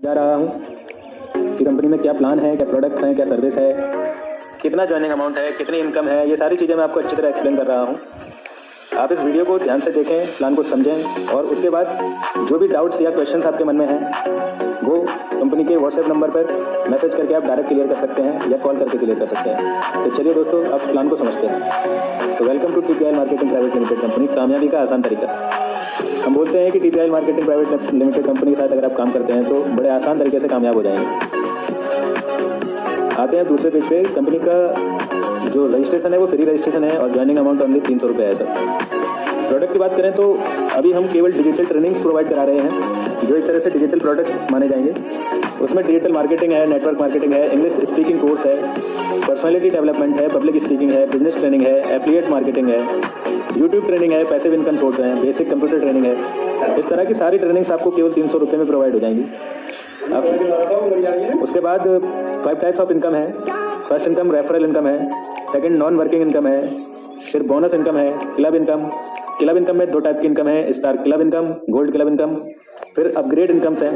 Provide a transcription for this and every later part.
जा रहा हूँ कि कंपनी में क्या प्लान है, क्या प्रोडक्ट्स हैं, क्या सर्विस है, कितना जॉइनिंग अमाउंट है, कितनी इनकम है, ये सारी चीज़ें मैं आपको अच्छी तरह एक्सप्लेन कर रहा हूँ। आप इस वीडियो को ध्यान से देखें, प्लान को समझें और उसके बाद जो भी डाउट्स या क्वेश्चंस आपके मन में हैं वो कंपनी के व्हाट्सएप नंबर पर मैसेज करके आप डायरेक्ट क्लियर कर सकते हैं या कॉल करके क्लियर कर सकते हैं। तो चलिए दोस्तों, अब प्लान को समझते हैं। तो welcome to TPI marketing private limited company, कामयाबी का आसान तरीका। हम बोलते हैं कि TPI marketing private limited company के साथ अगर आप काम करते हैं तो बड़े आसान तरीके से कामयाब हो जाएंगे। आते हैं दूसरे पेज पे। कंपनी का जो रजिस्ट्रेशन है वो फ्री रजिस्ट्रेशन है और ज्वाइनिंग अमाउंट ओनली 300 रुपये है सर। प्रोडक्ट की बात करें तो अभी हम केवल डिजिटल ट्रेनिंग्स प्रोवाइड करा रहे हैं जो एक तरह से डिजिटल प्रोडक्ट माने जाएंगे। उसमें डिजिटल मार्केटिंग है, नेटवर्क मार्केटिंग है, इंग्लिश स्पीकिंग कोर्स है, पर्सनालिटी डेवलपमेंट है, पब्लिक स्पीकिंग है, बिजनेस ट्रेनिंग है, एफिलिएट मार्केटिंग है, यूट्यूब ट्रेनिंग है, पैसिव इनकम सोर्स है, बेसिक कंप्यूटर ट्रेनिंग है। इस तरह की सारी ट्रेनिंग्स आपको केवल 300 रुपये में प्रोवाइड हो जाएंगी। उसके बाद 5 टाइप्स ऑफ इनकम है। फर्स्ट इनकम रेफरल इनकम है, सेकंड नॉन वर्किंग इनकम है, फिर बोनस इनकम है, क्लब इनकम। क्लब इनकम में 2 टाइप की इनकम है, star club income, gold club income. फिर अपग्रेड इनकम्स हैं।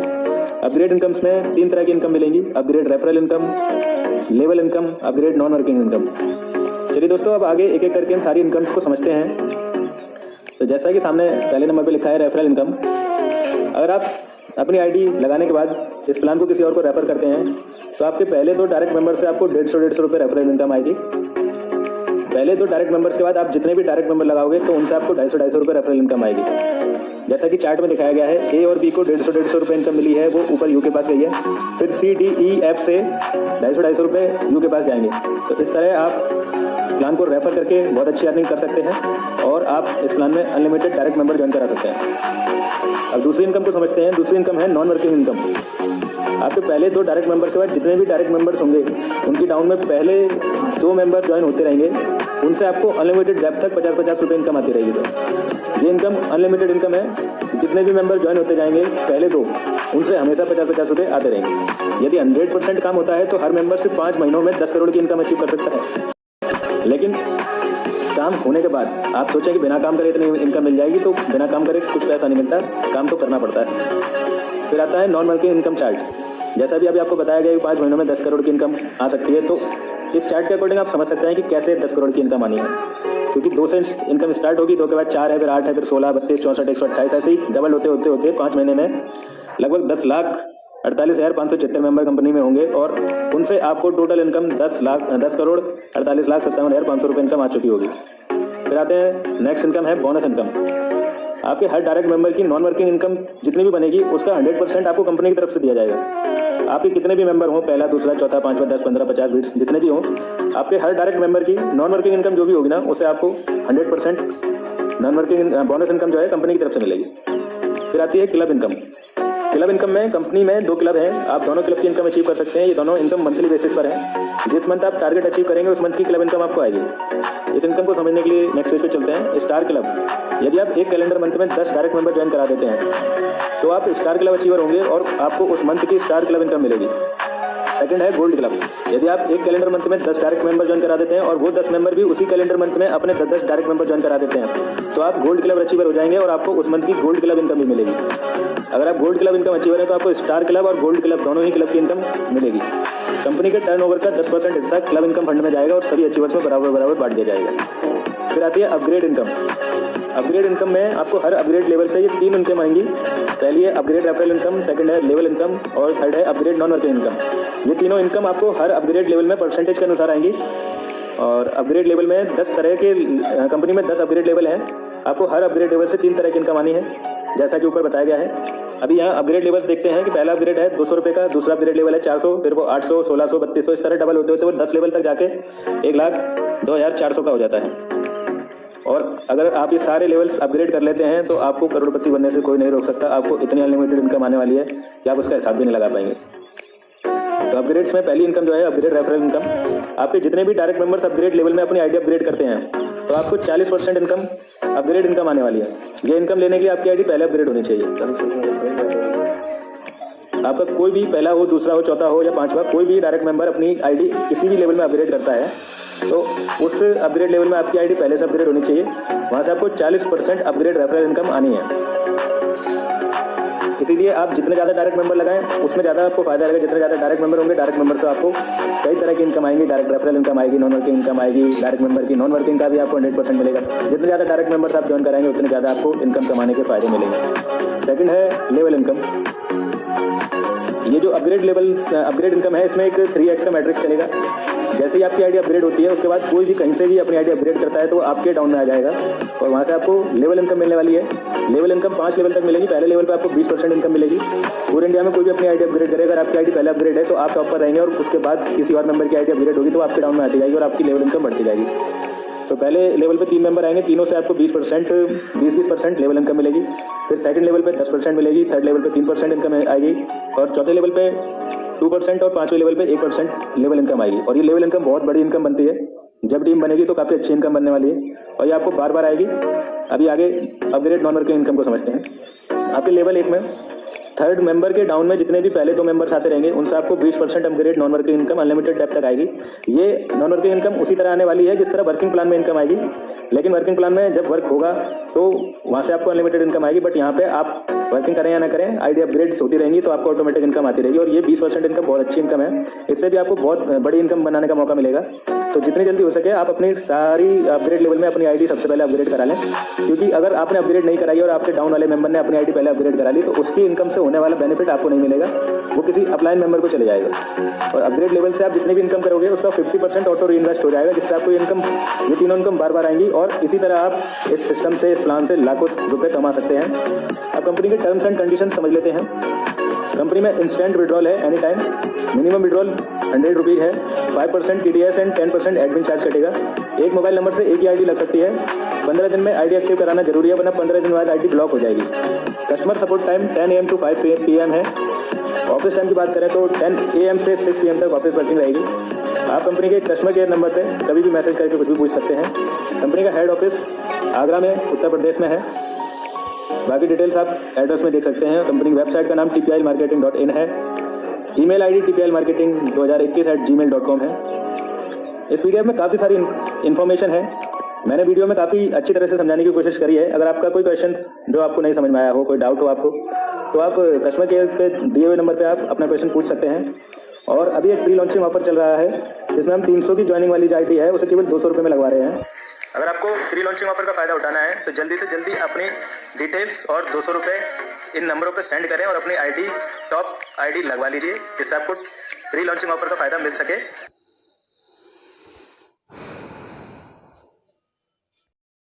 अपग्रेड इनकम्स में 3 तरह की इनकम मिलेंगी, upgrade referral income, level income, upgrade non working income. चलिए दोस्तों, अब आगे एक एक करके इन सारी इनकम्स को समझते हैं। तो जैसा कि सामने पहले नंबर पे लिखा है रेफरल इनकम। अगर आप अपनी आईडी लगाने के बाद इस प्लान को किसी और को रेफर करते हैं तो आपके पहले 2 डायरेक्ट मेंबर से आपको 150 रुपये रेफरल इनकम आएगी। पहले 2 डायरेक्ट मेंबर्स के बाद आप जितने भी डायरेक्ट मेंबर लगाओगे तो उनसे आपको 250 रुपये रेफरल इनकम आएगी। जैसा कि चार्ट में दिखाया गया है, ए और बी को 150 रुपये इनकम मिली है, वो ऊपर यू के पास गई है। फिर सी डी ई एफ से 250 रुपये यू के पास जाएंगे। तो इस तरह आप प्लान को रेफर करके बहुत अच्छी अर्निंग कर सकते हैं और आप इस प्लान में अनलिमिटेड डायरेक्ट मेंबर ज्वाइन करा सकते हैं। अब दूसरी इनकम को समझते हैं। दूसरी इनकम है नॉन वर्किंग इनकम। आपके पहले 2 डायरेक्ट मेंबर्स के बाद जितने भी डायरेक्ट मेंबर्स होंगे उनकी डाउन में पहले 2 मेंबर ज्वाइन होते रहेंगे, उनसे आपको अनलिमिटेड डेप्थ तक 50-50 रुपये इनकम आती रहेगी सर। ये इनकम अनलिमिटेड इनकम है। जितने भी मेंबर ज्वाइन होते जाएंगे पहले 2, उनसे हमेशा 50-50 रुपये आते रहेंगे। यदि 100% काम होता है तो हर मेंबर से 5 महीनों में 10 करोड़ की इनकम अचीव कर सकता है। लेकिन काम होने के बाद आप सोचें कि बिना काम करे इतनी इनकम मिल जाएगी, तो बिना काम करे कुछ पैसा नहीं मिलता, काम तो करना पड़ता है। फिर आता है नॉन वर्किंग इनकम चार्ट। जैसा भी अभी आपको बताया गया कि 5 महीनों में 10 करोड़ की इनकम आ सकती है, तो इस चार्ट के अकॉर्डिंग आप समझ सकते हैं कि कैसे 10 करोड़ की इनकम आनी है। क्योंकि 2 से इनकम स्टार्ट होगी, 2 के बाद 4 है, फिर 8 है, फिर 16, 32, 64, 128, ऐसे ही डबल होते होते होते 5 महीने में लगभग 10,48,576 मेंबर कंपनी में होंगे और उनसे आपको टोटल इनकम 10 करोड़ 48,57,500 रुपये इनकम आ चुकी होगी। फिर आते हैं नेक्स्ट इनकम है बोनस इनकम। आपके हर डायरेक्ट मेंबर की नॉन वर्किंग इनकम जितनी भी बनेगी उसका 100% आपको कंपनी की तरफ से दिया जाएगा। आपके कितने भी मेंबर हों, पहला, दूसरा, चौथा, 5वां, 10, 15, 50, 20 जितने भी हों, आपके हर डायरेक्ट मेंबर की नॉन वर्किंग इनकम जो भी होगी ना, उससे आपको 100% नॉन वर्किंग बोनस इनकम जो है कंपनी की तरफ से मिलेगी। फिर आती है क्लब इनकम। क्लब इनकम में कंपनी में 2 क्लब हैं, आप दोनों क्लब की इनकम अचीव कर सकते हैं। ये दोनों इनकम मंथली बेसिस पर है। जिस मंथ आप टारगेट अचीव करेंगे उस मंथ की क्लब इनकम आपको आएगी। इस इनकम को समझने के लिए नेक्स्ट पेज पे चलते हैं। Star club. यदि आप एक कैलेंडर मंथ में 10 डायरेक्ट मेंबर ज्वाइन करा देते हैं तो आप स्टार क्लब अचीवर होंगे और आपको उस मंथ की स्टार क्लब इनकम मिलेगी। सेकंड है गोल्ड क्लब। यदि आप एक कैलेंडर मंथ में 10 डायरेक्ट मेंबर ज्वाइन करा देते हैं और वो 10 मेंबर भी उसी कैलेंडर मंथ में अपने 10 डायरेक्ट मेंबर ज्वाइन करा देते हैं तो आप गोल्ड क्लब अचीवर हो जाएंगे और आपको उस मंथ की गोल्ड क्लब इनकम भी मिलेगी। अगर आप गोल्ड क्लब इनकम अचीवर है तो आपको स्टार क्लब और गोल्ड क्लब दोनों ही क्लब की इनकम मिलेगी। कंपनी के टर्नओवर का 10% हिस्सा क्लब इनकम फंड में जाएगा और सभी अचीवर्स में बराबर बांट दिया जाएगा। फिर आती है अपग्रेड इनकम। अपग्रेड इनकम में आपको हर अपग्रेड लेवल से ये 3 इनकम आएंगी। पहली है अपग्रेड रेफरल इनकम, सेकंड है लेवल इनकम और थर्ड है अपग्रेड नॉन वर्किंग इनकम। ये तीनों इनकम आपको हर अपग्रेड लेवल में परसेंटेज के अनुसार आएंगी। और अपग्रेड लेवल में 10 तरह के, कंपनी में 10 अपग्रेड लेवल हैं। आपको हर अपग्रेड लेवल से 3 तरह की इनकम आनी है जैसा कि ऊपर बताया गया है। अभी यहाँ अपग्रेड लेवल्स देखते हैं कि पहला अपग्रेड है 200 रुपये का, दूसरा अपग्रेड लेवल है 400, फिर वो 800, 1600, 3200, इस तरह डबल होते होते वो 10 लेवल तक जाके 1,02,400 का हो जाता है। और अगर आप ये सारे लेवल्स अपग्रेड कर लेते हैं तो आपको करोड़पति बनने से कोई नहीं रोक सकता। आपको इतनी अनलिमिटेड इनकम आने वाली है कि आप उसका हिसाब भी नहीं लगा पाएंगे। तो अपग्रेड्स में पहली इनकम जो है अपग्रेड रेफरल इनकम। आपके जितने भी डायरेक्ट मेंबर्स अपग्रेड लेवल में अपनी आईडी अपग्रेड करते हैं तो आपको 40% इनकम अपग्रेड इनकम आने वाली है। ये इनकम लेने के लिए आपकी आईडी पहले अपग्रेड होनी चाहिए। आपका कोई भी पहला हो, दूसरा हो, चौथा हो या 5वां, कोई भी डायरेक्ट मेंबर अपनी आईडी किसी भी लेवल में अपग्रेड करता है तो उस अपग्रेड लेवल में आपकी आईडी पहले से अपग्रेड होनी चाहिए। वहां से आपको 40% अपग्रेड रेफरल इनकम आनी है। इसीलिए आप जितने ज़्यादा डायरेक्ट मेंबर लगाएं उसमें ज़्यादा आपको फायदा रहेगा। जितने ज़्यादा डायरेक्ट मेंबर होंगे, डायरेक्ट मेंबर से आपको कई तरह की इनकम आएंगी। डायरेक्ट रेफरल इनकम आएगी, नॉन वर्किंग इनकम आएगी, डायरेक्ट मेंबर की नॉन वर्किंग का भी आपको 100% मिलेगा। जितने ज़्यादा डायरेक्ट मेंबर्स आप ज्वाइन कराएंगे उतने ज़्यादा आपको इनकम कमाने के फायदे मिलेंगे। सेकंड है लेवल इनकम। ये जो अपग्रेड इनकम है, इसमें एक 3x का मैट्रिक्स चलेगा। जैसे ही आपकी आईडी अपग्रेड होती है उसके बाद कोई भी कहीं से भी अपनी आईडी अपग्रेड करता है तो आपके डाउन में आ जाएगा और वहाँ से आपको लेवल इनकम मिलने वाली है। लेवल इनकम 5 लेवल तक मिलेगी। पहले लेवल पे आपको 20% इनकम मिलेगी। पूरे इंडिया में कोई भी अपनी आईडी अपग्रेड करे, अगर आपकी आईडी पहले अपग्रेड है तो आप टॉप पर रहेंगे और उसके बाद किसी और मेंबर की आईडी अपग्रेड होगी तो आपके डाउन में आती जाएगी और आपकी लेवल इनकम बढ़ती जाएगी। तो पहले लेवल पे 3 मेंबर आएंगे, तीनों से आपको 20% लेवल इनकम मिलेगी। फिर सेकंड लेवल पे 10% मिलेगी, थर्ड लेवल पे 3% इनकम आएगी और चौथे लेवल पे 2% और पांचवें लेवल पे 1% लेवल इनकम आएगी। और ये लेवल इनकम बहुत बड़ी इनकम बनती है। जब टीम बनेगी तो काफ़ी अच्छी इनकम बनने वाली है और ये आपको बार बार आएगी। अभी आगे अपग्रेड नॉन वर्किंग इनकम को समझते हैं। आपके लेवल 1 में थर्ड मेंबर के डाउन में जितने भी पहले 2 मेंबर्स आते रहेंगे उनसे आपको 20% upgrade non working income unlimited depth तक आएगी। ये नॉन वर्किंग इनकम उसी तरह आने वाली है जिस तरह वर्किंग प्लान में इनकम आएगी, लेकिन वर्किंग प्लान में जब वर्क होगा तो वहाँ से आपको अनलिमिटेड इनकम आएगी। बट यहाँ पे आप वर्किंग करें या ना करें, आईडी अपग्रेड्स होती रहेंगी तो आपको ऑटोमेटिक इनकम आती रहेगी। और ये 20% इनकम बहुत अच्छी इनकम है। इससे भी आपको बहुत बड़ी इनकम बनाने का मौका मिलेगा। तो जितनी जल्दी हो सके आप अपनी सारी अपग्रेड लेवल में अपनी आईडी सबसे पहले अपग्रेड करा लें, क्योंकि अगर आपने अपग्रेड नहीं कराई और आपके डाउन वाले मेंबर ने अपनी आईडी पहले अपग्रेड करा ली तो उसकी इनकम से होने वाला बेनिफिट आपको नहीं मिलेगा, वो किसी अपलाइन मेंबर को चले जाएगा। और अपग्रेड लेवल से आप जितनी भी इनकम करोगे उसका 50% ऑटो रीइन्वेस्ट हो जाएगा, जिससे आपको ये तीनों इनकम बार बार आएंगी और इसी तरह आप इस सिस्टम से, इस प्लान से लाखों रुपए कमा सकते हैं। अब कंपनी के टर्म्स एंड कंडीशन समझ लेते हैं। कंपनी में इंस्टेंट विड्रॉल है any time. Minimum withdrawal 100 rupees है। 5% TDS एंड 10% एडमिन चार्ज कटेगा। एक मोबाइल नंबर से एक ही आईडी लग सकती है। 15 दिन में आईडी एक्टिव कराना जरूरी है, वरना 15 दिन बाद आईडी ब्लॉक हो जाएगी। Customer support time 10 AM to 5 PM है। ऑफिस टाइम की बात करें तो 10 AM से 6 PM तक ऑफिस वर्किंग रहेगी। आप कंपनी के कस्टमर केयर नंबर पे कभी भी मैसेज करके कुछ भी पूछ सकते हैं। कंपनी का हेड ऑफिस आगरा में, उत्तर प्रदेश में है। बाकी डिटेल्स आप एड्रेस में देख सकते हैं। कंपनी की वेबसाइट का नाम tpilmarketing.in है। ईमेल आईडी tpilmarketing2021@gmail.com है। इस वीडियो में काफ़ी सारी इन्फॉर्मेशन है। मैंने वीडियो में काफ़ी अच्छी तरह से समझाने की कोशिश करी है। अगर आपका कोई क्वेश्चन जो आपको नहीं समझ में आया हो, कोई डाउट हो आपको, तो आप कस्टमर केयर पे दिए हुए नंबर पे आप अपना क्वेश्चन पूछ सकते हैं। और अभी एक प्री लॉन्चिंग ऑफर चल रहा है जिसमें हम 300 की ज्वाइनिंग वाली जो आईडी है उसे केवल 200 रुपये में लगवा रहे हैं। अगर आपको प्री लॉन्चिंग ऑफर का फायदा उठाना है तो जल्दी से जल्दी अपनी डिटेल्स और 200 रुपये इन नंबरों पर सेंड करें और अपनी आईडी टॉप आईडी लगवा लीजिए, जिससे आपको प्री लॉन्चिंग ऑफर का फायदा मिल सके।